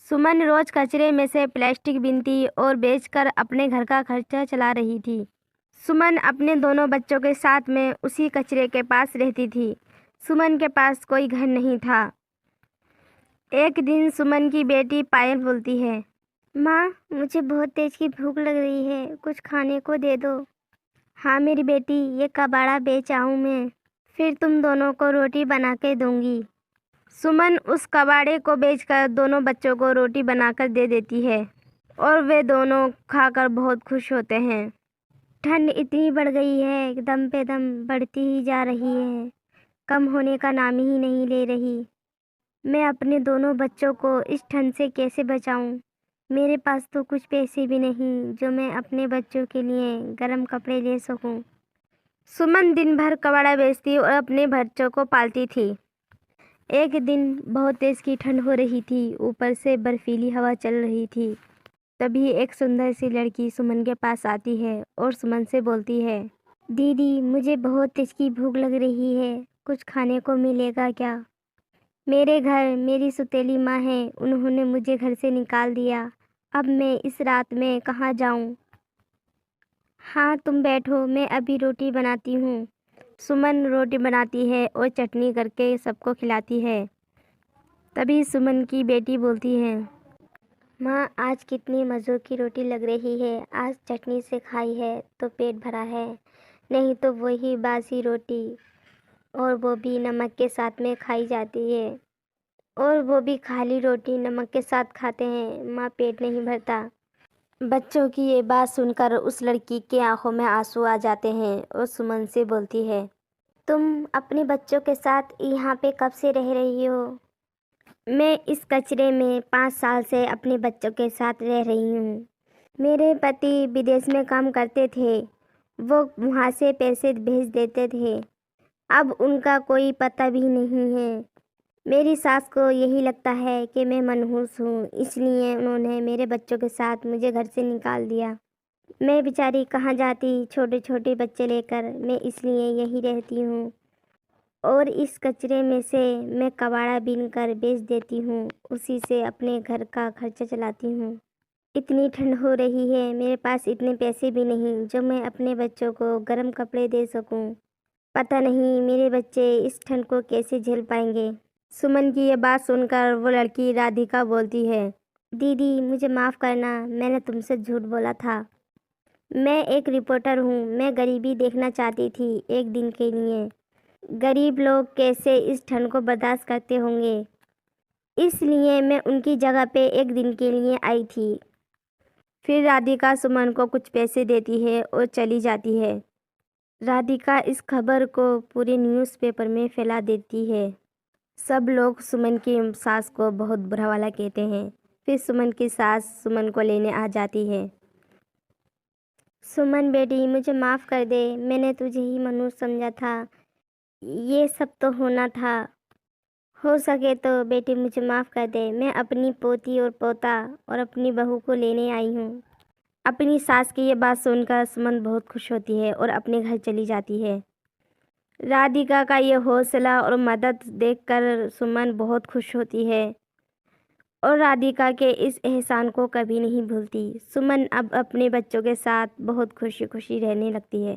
सुमन रोज कचरे में से प्लास्टिक बीनती और बेचकर अपने घर का खर्चा चला रही थी। सुमन अपने दोनों बच्चों के साथ में उसी कचरे के पास रहती थी। सुमन के पास कोई घर नहीं था। एक दिन सुमन की बेटी पायल बोलती है, माँ, मुझे बहुत तेज की भूख लग रही है, कुछ खाने को दे दो। हाँ मेरी बेटी, ये कबाड़ा बेच आऊँ मैं, फिर तुम दोनों को रोटी बना के दूंगी। सुमन उस कबाड़े को बेचकर दोनों बच्चों को रोटी बनाकर दे देती है और वे दोनों खाकर बहुत खुश होते हैं। ठंड इतनी बढ़ गई है, दम पे दम बढ़ती ही जा रही है, कम होने का नाम ही नहीं ले रही। मैं अपने दोनों बच्चों को इस ठंड से कैसे बचाऊं? मेरे पास तो कुछ पैसे भी नहीं जो मैं अपने बच्चों के लिए गर्म कपड़े ले सकूं। सुमन दिन भर कबाड़ा बेचती और अपने बच्चों को पालती थी। एक दिन बहुत तेज की ठंड हो रही थी, ऊपर से बर्फीली हवा चल रही थी। तभी एक सुंदर सी लड़की सुमन के पास आती है और सुमन से बोलती है, दीदी, मुझे बहुत तेज की भूख लग रही है, कुछ खाने को मिलेगा क्या? मेरे घर मेरी सुतेली माँ है, उन्होंने मुझे घर से निकाल दिया, अब मैं इस रात में कहाँ जाऊँ? हाँ तुम बैठो, मैं अभी रोटी बनाती हूँ। सुमन रोटी बनाती है और चटनी करके सबको खिलाती है। तभी सुमन की बेटी बोलती है, माँ, आज कितनी मज़ों की रोटी लग रही है, आज चटनी से खाई है तो पेट भरा है, नहीं तो वही बासी रोटी और वो भी नमक के साथ में खाई जाती है, और वो भी खाली रोटी नमक के साथ खाते हैं, माँ पेट नहीं भरता। बच्चों की ये बात सुनकर उस लड़की के आंखों में आंसू आ जाते हैं और सुमन से बोलती है, तुम अपने बच्चों के साथ यहाँ पे कब से रह रही हो? मैं इस कचरे में 5 साल से अपने बच्चों के साथ रह रही हूँ। मेरे पति विदेश में काम करते थे, वो वहाँ से पैसे भेज देते थे, अब उनका कोई पता भी नहीं है। मेरी सास को यही लगता है कि मैं मनहूस हूँ, इसलिए उन्होंने मेरे बच्चों के साथ मुझे घर से निकाल दिया। मैं बेचारी कहाँ जाती छोटे छोटे बच्चे लेकर, मैं इसलिए यही रहती हूँ और इस कचरे में से मैं कबाड़ा बीन कर बेच देती हूँ, उसी से अपने घर का खर्चा चलाती हूँ। इतनी ठंड हो रही है, मेरे पास इतने पैसे भी नहीं जो मैं अपने बच्चों को गर्म कपड़े दे सकूँ। पता नहीं मेरे बच्चे इस ठंड को कैसे झेल पाएंगे। सुमन की ये बात सुनकर वो लड़की राधिका बोलती है, दीदी, मुझे माफ़ करना, मैंने तुमसे झूठ बोला था। मैं एक रिपोर्टर हूँ, मैं गरीबी देखना चाहती थी एक दिन के लिए। गरीब लोग कैसे इस ठंड को बर्दाश्त करते होंगे, इसलिए मैं उनकी जगह पे एक दिन के लिए आई थी। फिर राधिका सुमन को कुछ पैसे देती है और चली जाती है। राधिका इस खबर को पूरे न्यूज़पेपर में फैला देती है। सब लोग सुमन की सास को बहुत बुरा वाला कहते हैं। फिर सुमन की सास सुमन को लेने आ जाती है। सुमन बेटी, मुझे माफ़ कर दे, मैंने तुझे ही मनुष्य समझा था, ये सब तो होना था। हो सके तो बेटी मुझे माफ़ कर दे, मैं अपनी पोती और पोता और अपनी बहू को लेने आई हूँ। अपनी सास की ये बात सुनकर सुमन बहुत खुश होती है और अपने घर चली जाती है। राधिका का ये हौसला और मदद देखकर सुमन बहुत खुश होती है और राधिका के इस एहसान को कभी नहीं भूलती। सुमन अब अपने बच्चों के साथ बहुत खुशी खुशी रहने लगती है।